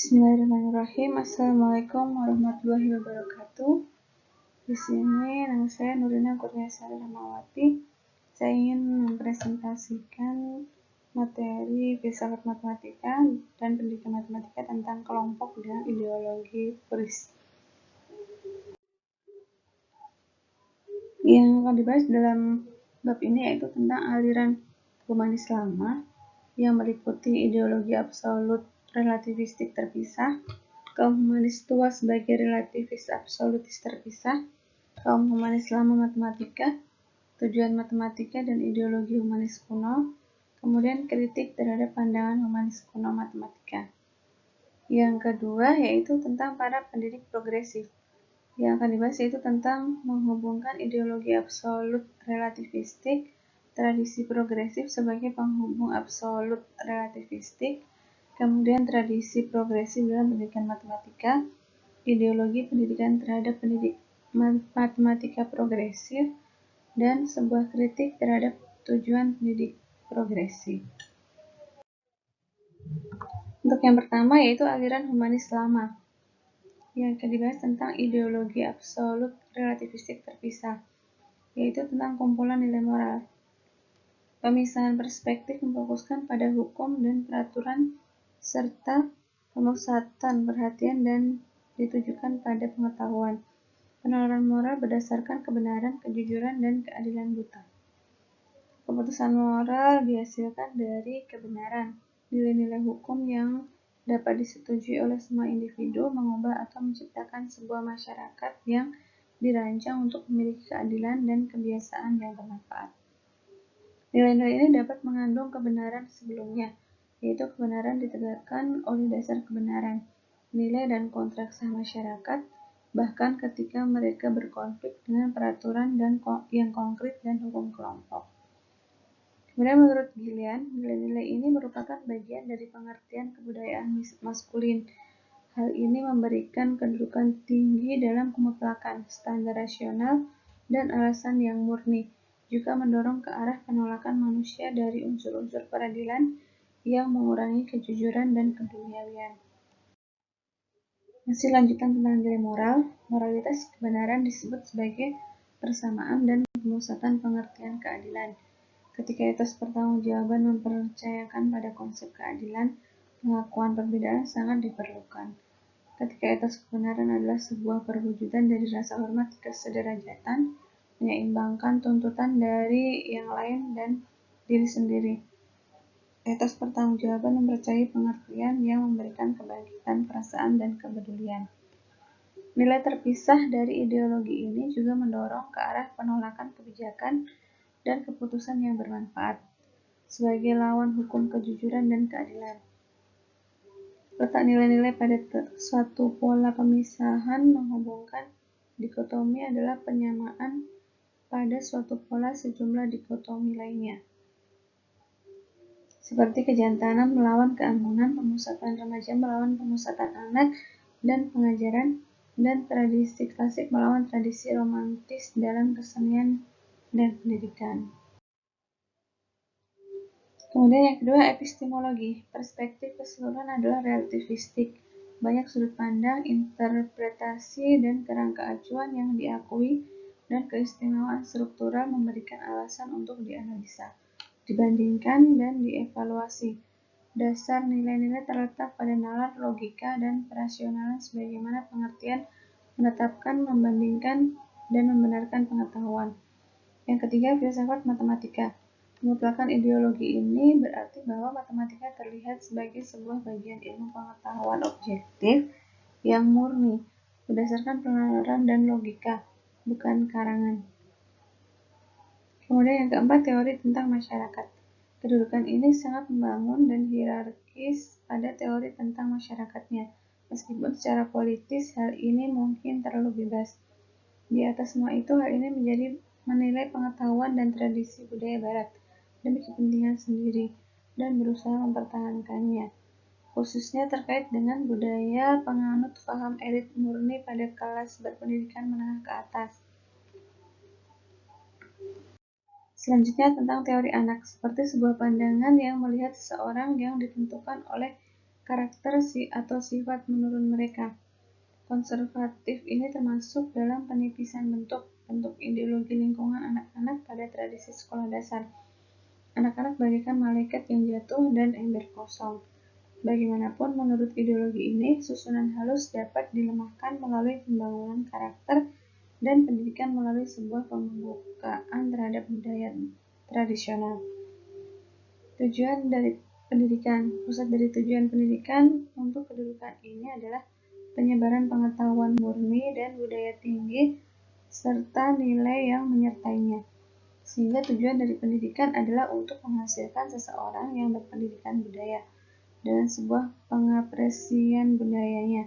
Bismillahirrahmanirrahim. Assalamualaikum warahmatullahi wabarakatuh. Di sini nama saya Nurina Kurniasari Rahmawati. Saya ingin mempresentasikan materi filsafat matematika dan pendidikan matematika tentang kelompok dan ideologi puris. Yang akan dibahas dalam bab ini yaitu tentang aliran humanis lama yang meliputi ideologi absolut relativistik terpisah, kaum humanis tua sebagai relativis absolutis terpisah, kaum humanis lama matematika, tujuan matematika dan ideologi humanis kuno, kemudian kritik terhadap pandangan humanis kuno matematika. Yang kedua yaitu tentang para pendidik progresif. Yang akan dibahas yaitu tentang menghubungkan ideologi absolut relativistik, tradisi progresif sebagai penghubung absolut relativistik, kemudian tradisi progresif dalam pendidikan matematika, ideologi pendidikan terhadap matematika progresif, dan sebuah kritik terhadap tujuan pendidik progresif. Untuk yang pertama yaitu aliran humanis lama. Yang akan dibahas tentang ideologi absolut relativistik terpisah, yaitu tentang kumpulan nilai moral. Pemisahan perspektif memfokuskan pada hukum dan peraturan serta pemusatan perhatian dan ditujukan pada pengetahuan. Penalaran moral berdasarkan kebenaran, kejujuran, dan keadilan buta. Keputusan moral dihasilkan dari kebenaran, nilai-nilai hukum yang dapat disetujui oleh semua individu, mengubah atau menciptakan sebuah masyarakat yang dirancang untuk memiliki keadilan dan kebiasaan yang bermanfaat. Nilai-nilai ini dapat mengandung kebenaran sebelumnya, yaitu kebenaran ditegakkan oleh dasar kebenaran, nilai dan kontrak sah masyarakat, bahkan ketika mereka berkonflik dengan peraturan yang konkret dan hukum kelompok. Kemudian menurut Gillian, nilai-nilai ini merupakan bagian dari pengertian kebudayaan maskulin. Hal ini memberikan kedudukan tinggi dalam kemutlakan, standar rasional, dan alasan yang murni, juga mendorong ke arah penolakan manusia dari unsur-unsur peradilan yang mengurangi kejujuran dan keduniawian. Masih lanjutan tentang nilai moral, moralitas kebenaran disebut sebagai persamaan dan pemusatan pengertian keadilan. Ketika etos pertanggungjawaban mempercayakan pada konsep keadilan, pengakuan perbedaan sangat diperlukan. Ketika etos kebenaran adalah sebuah perwujudan dari rasa hormat kesederajatan, menyeimbangkan tuntutan dari yang lain dan diri sendiri. Etos pertanggungjawaban mempercayai pengertian yang memberikan kebangkitan perasaan dan kepedulian. Nilai terpisah dari ideologi ini juga mendorong ke arah penolakan kebijakan dan keputusan yang bermanfaat sebagai lawan hukum kejujuran dan keadilan. Letak nilai-nilai pada suatu pola pemisahan menghubungkan dikotomi adalah penyamaan pada suatu pola sejumlah dikotomi lainnya, seperti kejantanan melawan keanggunan, pemusatan remaja melawan pemusatan anak dan pengajaran, dan tradisi klasik melawan tradisi romantis dalam kesenian dan pendidikan. Kemudian yang kedua, epistemologi. Perspektif keseluruhan adalah relativistik. Banyak sudut pandang, interpretasi, dan kerangka acuan yang diakui dan keistimewaan struktural memberikan alasan untuk dianalisa, dibandingkan, dan dievaluasi. Dasar nilai-nilai terletak pada nalar, logika, dan perasionalan sebagaimana pengertian menetapkan, membandingkan, dan membenarkan pengetahuan. Yang ketiga, filsafat matematika. Memutlakan ideologi ini berarti bahwa matematika terlihat sebagai sebuah bagian ilmu pengetahuan objektif yang murni, berdasarkan penalaran dan logika, bukan karangan. Kemudian yang keempat, teori tentang masyarakat. Kedudukan ini sangat membangun dan hierarkis pada teori tentang masyarakatnya, meskipun secara politis hal ini mungkin terlalu bebas. Di atas semua itu, hal ini menilai pengetahuan dan tradisi budaya barat demi kepentingan sendiri dan berusaha mempertahankannya, khususnya terkait dengan budaya penganut paham elit murni pada kelas berpendidikan menengah ke atas. Selanjutnya tentang teori anak, seperti sebuah pandangan yang melihat seseorang yang ditentukan oleh karakter atau sifat menurun mereka. Konservatif ini termasuk dalam penipisan bentuk ideologi lingkungan anak-anak pada tradisi sekolah dasar. Anak-anak bagaikan malaikat yang jatuh dan ember kosong. Bagaimanapun, menurut ideologi ini, susunan halus dapat dilemahkan melalui pembangunan karakter dan pendidikan melalui sebuah pembukaan terhadap budaya tradisional. Tujuan dari pendidikan. Pusat dari tujuan pendidikan untuk kedudukan ini adalah penyebaran pengetahuan murni dan budaya tinggi serta nilai yang menyertainya. Sehingga tujuan dari pendidikan adalah untuk menghasilkan seseorang yang berpendidikan budaya dengan sebuah pengapresian budayanya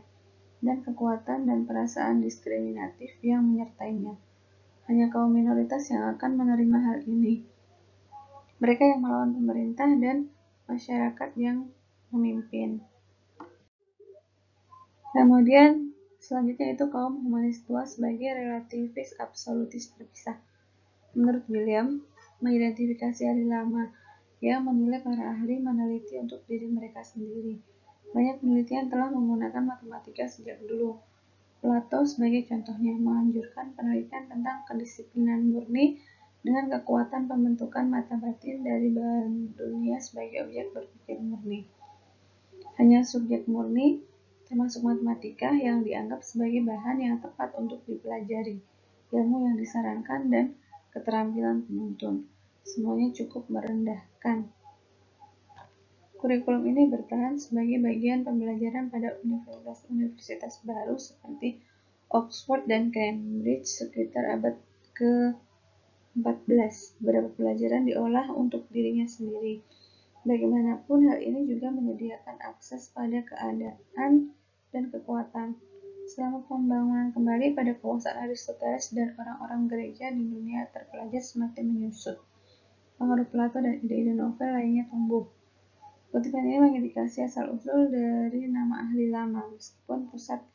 dan kekuatan dan perasaan diskriminatif yang menyertainya. Hanya kaum minoritas yang akan menerima hal ini. Mereka yang melawan pemerintah dan masyarakat yang memimpin. Kemudian selanjutnya itu kaum humanis tua sebagai relativis absolutis terpisah. Menurut William, mengidentifikasi ahli lama yang menilai para ahli meneliti untuk diri mereka sendiri. Banyak penelitian telah menggunakan matematika sejak dulu. Plato sebagai contohnya menganjurkan penelitian tentang kedisiplinan murni dengan kekuatan pembentukan mata batin dari bahan dunia sebagai objek berpikir murni. Hanya subjek murni, termasuk matematika, yang dianggap sebagai bahan yang tepat untuk dipelajari, ilmu yang disarankan, dan keterampilan penuntun. Semuanya cukup merendahkan. Kurikulum ini bertahan sebagai bagian pembelajaran pada universitas-universitas baru seperti Oxford dan Cambridge sekitar abad ke-14. Beberapa pelajaran diolah untuk dirinya sendiri. Bagaimanapun, hal ini juga menyediakan akses pada keadaan dan kekuatan. Selama pembangunan kembali pada kekuasaan Aristoteles dan orang-orang gereja di dunia terpelajar semakin menyusut. Pengaruh Plato dan ide-ide novel lainnya tumbuh. Kutipan ini mengindikasi asal-usul dari nama ahli lama, meskipun pusat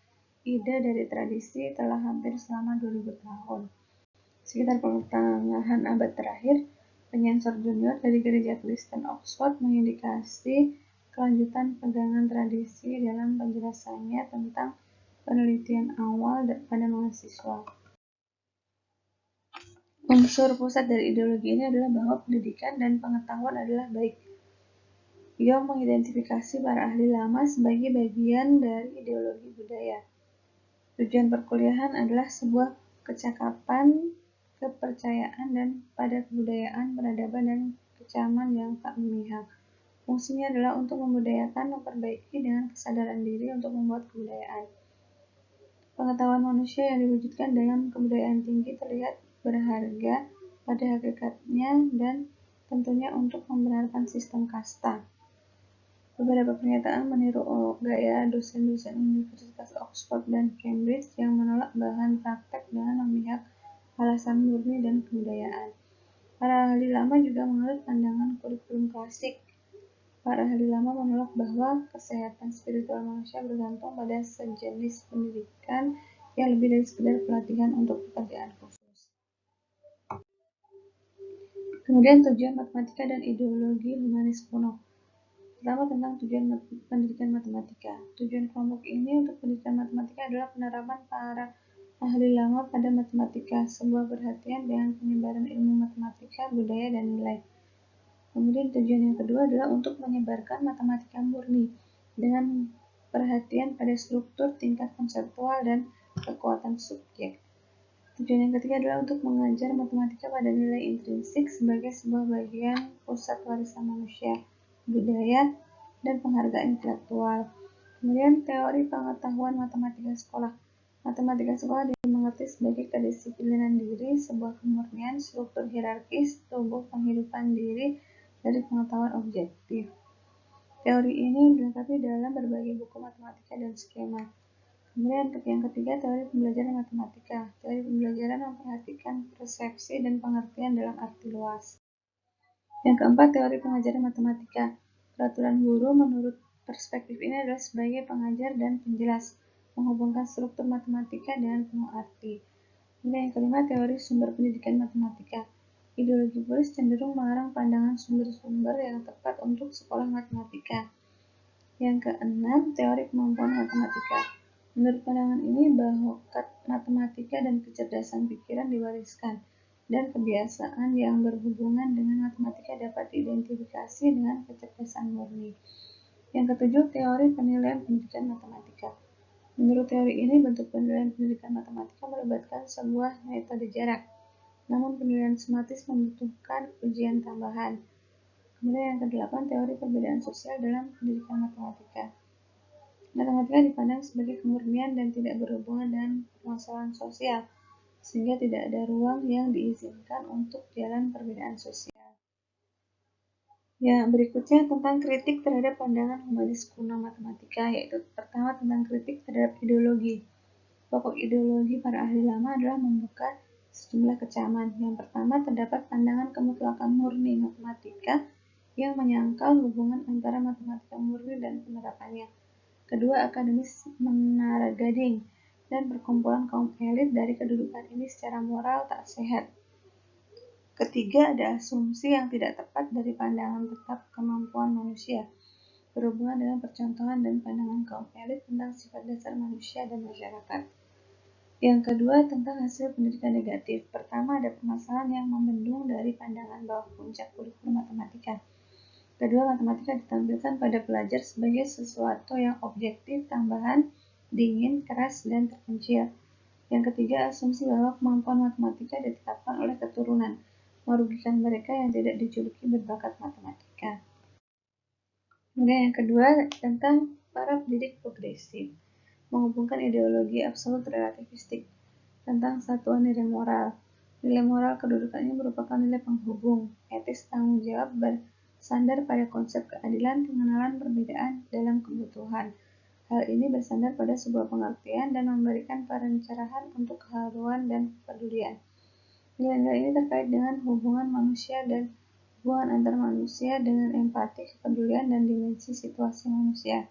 ide dari tradisi telah hampir selama 2000 tahun. Sekitar pertengahan abad terakhir, penyensor junior dari gereja Kristen Oxford mengindikasi kelanjutan pegangan tradisi dalam penjelasannya tentang penelitian awal pada mahasiswa. Unsur pusat dari ideologi ini adalah bahwa pendidikan dan pengetahuan adalah baik. Young mengidentifikasi para ahli lama sebagai bagian dari ideologi budaya. Tujuan perkuliahan adalah sebuah kecakapan, kepercayaan, dan pada kebudayaan, peradaban, dan kecaman yang tak memihak. Fungsinya adalah untuk membudayakan, memperbaiki dengan kesadaran diri untuk membuat kebudayaan. Pengetahuan manusia yang diwujudkan dalam kebudayaan tinggi terlihat berharga pada hakikatnya dan tentunya untuk membenarkan sistem kasta. Beberapa pernyataan meniru gaya dosen-dosen Universitas Oxford dan Cambridge yang menolak bahan praktek dengan memihak alasan murni dan kebudayaan. Para ahli lama juga menganut pandangan kurikulum klasik. Para ahli lama menolak bahwa kesehatan spiritual manusia bergantung pada sejenis pendidikan yang lebih dari sekedar pelatihan untuk pekerjaan khusus. Kemudian tujuan matematika dan ideologi humanis kuno. Pertama, tentang tujuan pendidikan matematika. Tujuan kelompok ini untuk pendidikan matematika adalah penerapan para ahli lama pada matematika, sebuah perhatian dengan penyebaran ilmu matematika, budaya, dan nilai. Kemudian tujuan yang kedua adalah untuk menyebarkan matematika murni dengan perhatian pada struktur, tingkat konseptual, dan kekuatan subjek. Tujuan yang ketiga adalah untuk mengajar matematika pada nilai intrinsik sebagai sebuah bagian pusat warisan manusia, budaya, dan penghargaan intelektual. Kemudian teori pengetahuan matematika sekolah. Matematika sekolah dimengerti sebagai kedisiplinan diri, sebuah kemurnian struktur hierarkis tubuh penghidupan diri dari pengetahuan objektif. Teori ini dilengkapi dalam berbagai buku matematika dan skema. Kemudian yang ketiga, teori pembelajaran matematika. Teori pembelajaran memperhatikan persepsi dan pengertian dalam arti luas. Yang keempat, teori pengajaran matematika. Peraturan guru menurut perspektif ini adalah sebagai pengajar dan penjelas, menghubungkan struktur matematika dengan penuh arti. Kemudian yang kelima, teori sumber pendidikan matematika. Ideologi puris cenderung melarang pandangan sumber-sumber yang tepat untuk sekolah matematika. Yang keenam, teori kemampuan matematika. Menurut pandangan ini, bakat matematika dan kecerdasan pikiran diwariskan, dan kebiasaan yang berhubungan dengan matematika dapat diidentifikasi dengan kecerdasan murni. Yang ketujuh, teori penilaian pendidikan matematika. Menurut teori ini, bentuk penilaian pendidikan matematika melibatkan sebuah metode jarak, namun penilaian sistematis membutuhkan ujian tambahan. Kemudian yang kedelapan, teori perbedaan sosial dalam pendidikan matematika. Matematika dipandang sebagai kemurnian dan tidak berhubungan dengan permasalahan sosial, sehingga tidak ada ruang yang diizinkan untuk jalan perbedaan sosial. Ya, berikutnya tentang kritik terhadap pandangan humanis kuno matematika, yaitu pertama tentang kritik terhadap ideologi. Pokok ideologi para ahli lama adalah membuka sejumlah kecaman. Yang pertama, terdapat pandangan kemutlakan murni matematika yang menyangkal hubungan antara matematika murni dan penerapannya. Kedua, akademis menara gading dan perkumpulan kaum elit dari kedudukan ini secara moral tak sehat. Ketiga, ada asumsi yang tidak tepat dari pandangan tetap kemampuan manusia, berhubungan dengan percontohan dan pandangan kaum elit tentang sifat dasar manusia dan masyarakat. Yang kedua, tentang hasil pendidikan negatif. Pertama, ada permasalahan yang membendung dari pandangan bahwa puncak kurikulum matematika. Kedua, matematika ditampilkan pada pelajar sebagai sesuatu yang objektif, tambahan, dingin, keras, dan terpencil. Yang ketiga, asumsi bahwa kemampuan matematika ditetapkan oleh keturunan, merugikan mereka yang tidak dijuluki berbakat matematika. Kemudian yang kedua, tentang para pendidik progresif, menghubungkan ideologi absolut relativistik tentang satuan nilai moral. Nilai moral kedudukan ini merupakan nilai penghubung, etis tanggung jawab bersandar pada konsep keadilan, pengenalan perbedaan dalam kebutuhan. Hal ini bersandar pada sebuah pengertian dan memberikan pencerahan untuk keharuan dan kepedulian. Nilai-nilai ini terkait dengan hubungan manusia dan hubungan antar manusia dengan empati, kepedulian, dan dimensi situasi manusia.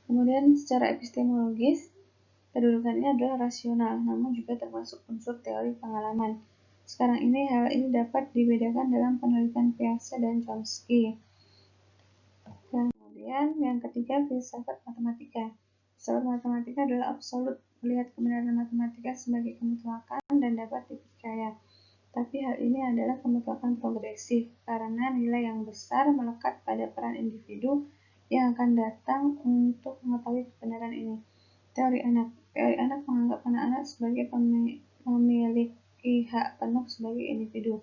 Kemudian secara epistemologis, kedudukan ini adalah rasional, namun juga termasuk unsur teori pengalaman. Sekarang ini, hal ini dapat dibedakan dalam penelitian Piaget dan Chomsky. Kemudian, yang ketiga, filsafat matematika. Filsafat matematika adalah absolut, melihat kebenaran matematika sebagai kemutlakan dan dapat dipercaya. Tapi hal ini adalah kemutlakan progresif, karena nilai yang besar melekat pada peran individu yang akan datang untuk mengetahui kebenaran ini. Teori anak menganggap anak-anak sebagai memiliki hak penuh sebagai individu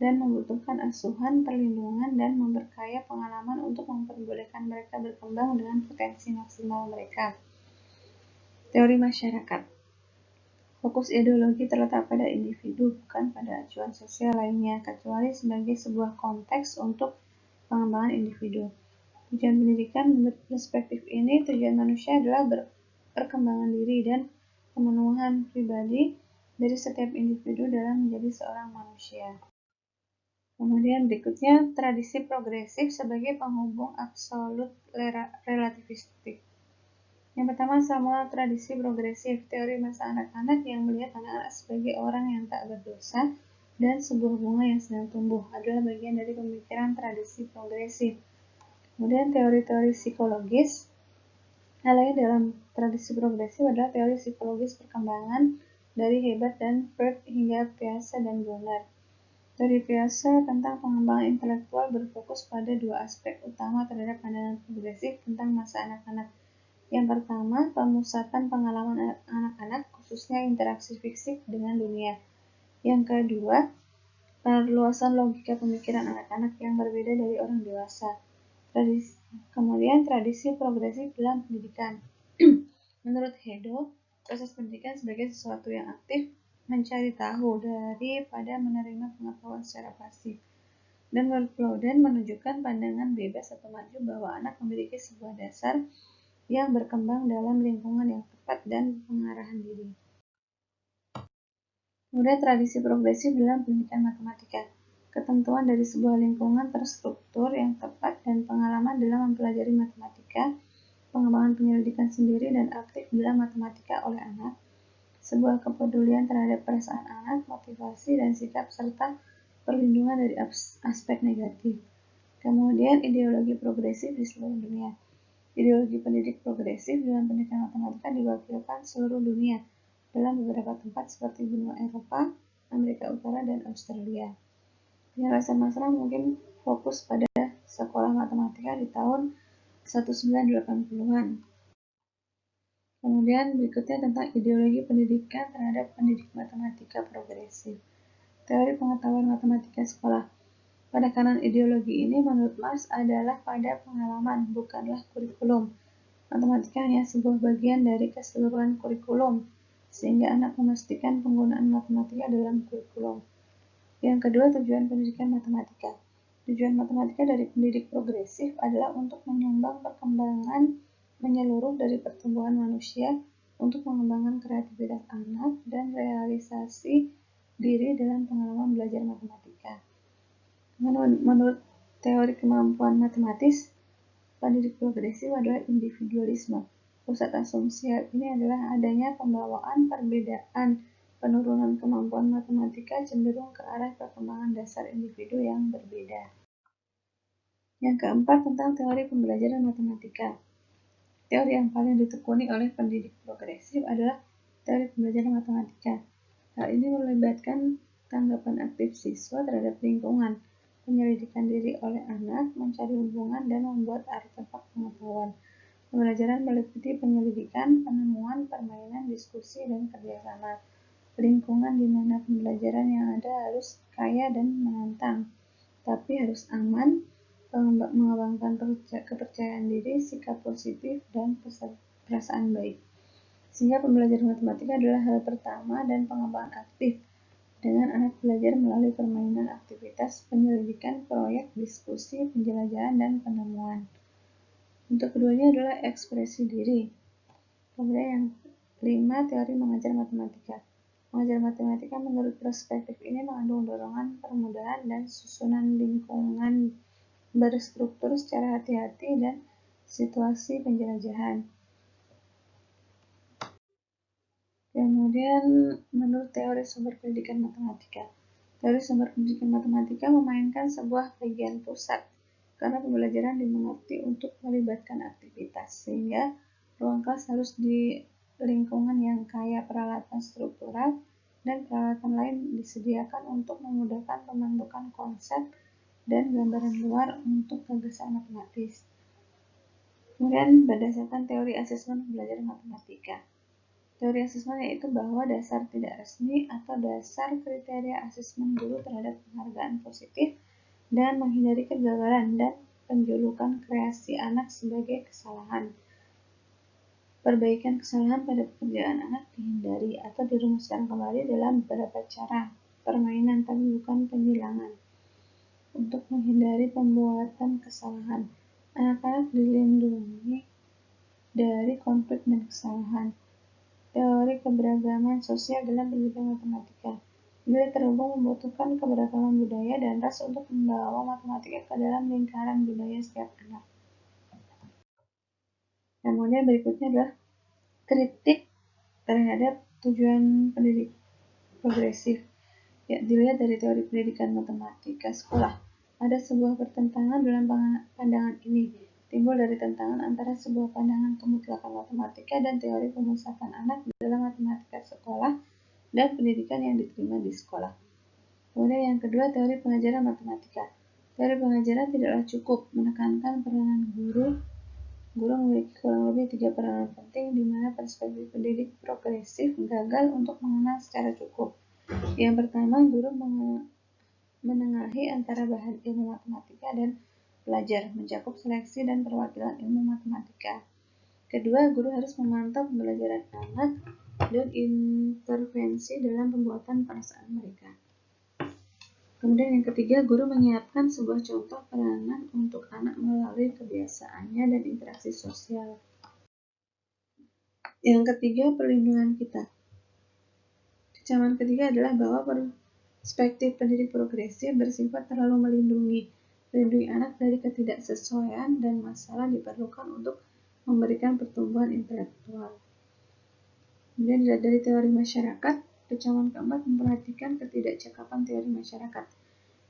dan membutuhkan asuhan, perlindungan, dan memperkaya pengalaman untuk memperbolehkan mereka berkembang dengan potensi maksimal mereka. Teori masyarakat. Fokus ideologi terletak pada individu, bukan pada acuan sosial lainnya, kecuali sebagai sebuah konteks untuk pengembangan individu. Tujuan pendidikan menurut perspektif ini, tujuan manusia adalah perkembangan diri dan pemenuhan pribadi dari setiap individu dalam menjadi seorang manusia. Kemudian berikutnya, tradisi progresif sebagai penghubung absolut relativistik. Yang pertama, sama tradisi progresif, teori masa anak-anak yang melihat anak-anak sebagai orang yang tak berdosa dan sebuah bunga yang sedang tumbuh adalah bagian dari pemikiran tradisi progresif. Kemudian teori-teori psikologis. Hal lain dalam tradisi progresif adalah teori psikologis perkembangan dari Hibbert dan Freud hingga Piaget dan Brunner. Teori Piaget tentang pengembangan intelektual berfokus pada dua aspek utama terhadap pandangan progresif tentang masa anak-anak. Yang pertama, pemusatan pengalaman anak-anak, khususnya interaksi fisik dengan dunia. Yang kedua, perluasan logika pemikiran anak-anak yang berbeda dari orang dewasa. Kemudian tradisi progresif dalam pendidikan. Menurut Hedo, proses pendidikan sebagai sesuatu yang aktif, mencari tahu daripada menerima pengetahuan secara pasif. Dan menurut Claudel menunjukkan pandangan bebas atau maju bahwa anak memiliki sebuah dasar yang berkembang dalam lingkungan yang tepat dan pengarahan diri. Kemudian tradisi progresif dalam pendidikan matematika. Ketentuan dari sebuah lingkungan terstruktur yang tepat dan pengalaman dalam mempelajari matematika, pengembangan penyelidikan sendiri dan aktif dalam matematika oleh anak, sebuah kepedulian terhadap perasaan anak, motivasi dan sikap, serta perlindungan dari aspek negatif. Kemudian ideologi progresif di seluruh dunia. Ideologi pendidik progresif dalam pendidikan matematika diwakilkan seluruh dunia dalam beberapa tempat seperti benua Eropa, Amerika Utara, dan Australia. Penjelasan masalah mungkin fokus pada sekolah matematika di tahun 1980-an. Kemudian berikutnya tentang ideologi pendidikan terhadap pendidik matematika progresif. Teori pengetahuan matematika sekolah. Penekanan ideologi ini menurut Marx adalah pada pengalaman, bukanlah kurikulum. Matematika hanya sebuah bagian dari keseluruhan kurikulum, sehingga anak memastikan penggunaan matematika dalam kurikulum. Yang kedua, tujuan pendidikan matematika. Tujuan matematika dari pendidik progresif adalah untuk menyumbang perkembangan menyeluruh dari pertumbuhan manusia untuk mengembangkan kreativitas anak dan realisasi diri dalam pengalaman belajar matematika. Menurut teori kemampuan matematis, pendidik progresif adalah individualisme. Pusat asumsi ini adalah adanya pembawaan perbedaan penurunan kemampuan matematika cenderung ke arah perkembangan dasar individu yang berbeda. Yang keempat, tentang teori pembelajaran matematika. Teori yang paling ditekuni oleh pendidik progresif adalah teori pembelajaran matematika. Hal ini melibatkan tanggapan aktif siswa terhadap lingkungan, penyelidikan diri oleh anak, mencari hubungan, dan membuat artefak pengetahuan. Pembelajaran meliputi penyelidikan, penemuan, permainan, diskusi, dan kerjasama. Lingkungan di mana pembelajaran yang ada harus kaya dan menantang, tapi harus aman, mengembangkan kepercayaan diri, sikap positif, dan perasaan baik. Sehingga pembelajaran matematika adalah hal pertama dan pengembangan aktif, dengan anak belajar melalui permainan aktivitas, penyelidikan, proyek, diskusi, penjelajahan, dan penemuan. Untuk keduanya adalah ekspresi diri. Kemudian yang kelima, teori mengajar matematika. Mengajar matematika menurut perspektif ini mengandung dorongan permudahan dan susunan lingkungan berstruktur secara hati-hati dan situasi penjelajahan. Kemudian menurut teori sumber pendidikan matematika. Teori sumber pendidikan matematika memainkan sebuah bagian pusat karena pembelajaran dimengerti untuk melibatkan aktivitas, sehingga ruang kelas harus di lingkungan yang kaya peralatan struktural dan peralatan lain disediakan untuk memudahkan pembentukan konsep dan gambaran luar untuk gagasan matematis. Kemudian berdasarkan teori asesmen pembelajaran matematika. Teori asesmen yaitu bahwa dasar tidak resmi atau dasar kriteria asesmen guru terhadap penghargaan positif dan menghindari kegagalan dan penjulukan kreasi anak sebagai kesalahan. Perbaikan kesalahan pada pekerjaan anak dihindari atau dirumuskan kembali dalam beberapa cara permainan, tapi bukan penyilangan. Untuk menghindari pembuatan kesalahan, anak-anak dilindungi dari konflik dan kesalahan. Teori keberagaman sosial dalam pendidikan matematika. Nilai terhubung membutuhkan keberagaman budaya dan ras untuk membawa matematika ke dalam lingkaran budaya setiap anak. Kemudian berikutnya adalah kritik terhadap tujuan pendidik progresif. Ya, dilihat dari teori pendidikan matematika sekolah, ada sebuah pertentangan dalam pandangan ini. Timbul dari tentangan antara sebuah pandangan kemutlakan matematika dan teori pemusatan anak dalam matematika sekolah dan pendidikan yang diterima di sekolah. Kemudian yang kedua, teori pengajaran matematika. Teori pengajaran tidaklah cukup menekankan peranan guru. Guru memiliki kurang lebih 3 peranan penting di mana perspektif pendidik progresif gagal untuk mengenal secara cukup. Yang pertama, guru menengahi antara bahan ilmu matematika dan pelajar, mencakup seleksi dan perwakilan ilmu matematika. Kedua, guru harus memantau pembelajaran anak dan intervensi dalam pembuatan perasaan mereka. Kemudian yang ketiga, guru menyiapkan sebuah contoh peranan untuk anak melalui kebiasaannya dan interaksi sosial. Yang ketiga, perlindungan kita. Ancaman ketiga adalah bahwa perspektif pendidik progresif bersifat terlalu melindungi anak dari ketidaksesuaian dan masalah diperlukan untuk memberikan pertumbuhan intelektual. Kemudian dari teori masyarakat, ancaman keempat memperhatikan ketidakcakapan teori masyarakat.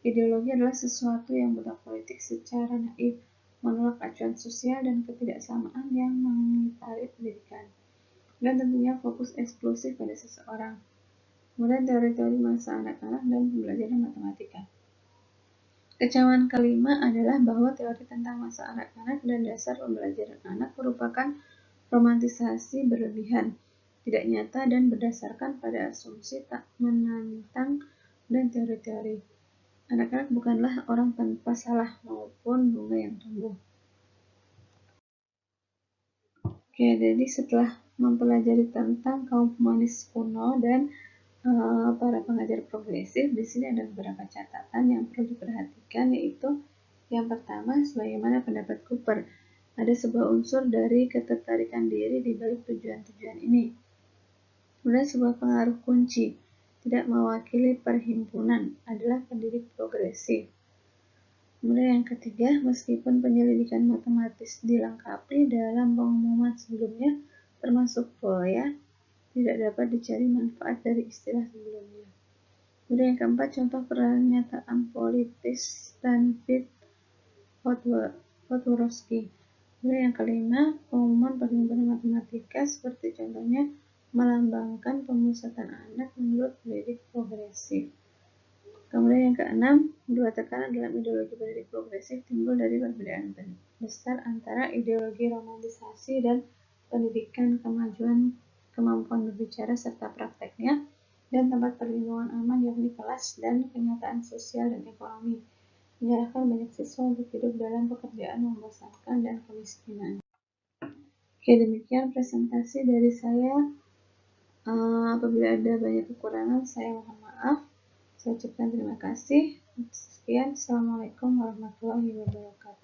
Ideologi adalah sesuatu yang buta politik secara naif, menolak acuan sosial dan ketidaksamaan yang mengitari pendidikan, dan tentunya fokus eksklusif pada seseorang. Kemudian teori-teori masa anak-anak dan pembelajaran matematika. Kecaman kelima adalah bahwa teori tentang masa anak-anak dan dasar pembelajaran anak merupakan romantisasi berlebihan, tidak nyata dan berdasarkan pada asumsi tak menantang dan teori-teori. Anak-anak bukanlah orang tanpa salah maupun bunga yang tumbuh. Oke, jadi setelah mempelajari tentang kaum humanis kuno dan para pengajar progresif, di sini ada beberapa catatan yang perlu diperhatikan, yaitu yang pertama, sebagaimana pendapat Cooper, ada sebuah unsur dari ketertarikan diri di balik tujuan-tujuan ini. Kemudian sebuah pengaruh kunci, tidak mewakili perhimpunan, adalah pendidik progresif. Kemudian yang ketiga, meskipun penyelidikan matematis dilengkapi dalam pengumuman sebelumnya, termasuk FOIA, tidak dapat dicari manfaat dari istilah sebelumnya. Kemudian yang keempat, contoh pernyataan politis Stanford Podworowski. Kemudian yang kelima, pengumuman perhimpunan matematika seperti contohnya melambangkan pemusatan anak menurut pendidik progresif. Kemudian yang keenam, dua tekanan dalam ideologi pendidik progresif timbul dari perbedaan besar antara ideologi romantisasi dan pendidikan kemajuan kemampuan berbicara serta prakteknya, dan tempat perlindungan aman yakni kelas dan kenyataan sosial dan ekonomi, menyerahkan banyak siswa untuk hidup dalam pekerjaan membosankan dan kemiskinan. Oke, demikian presentasi dari saya. Apabila ada banyak kekurangan, saya mohon maaf. Saya ucapkan terima kasih. Sekian, Assalamualaikum warahmatullahi wabarakatuh.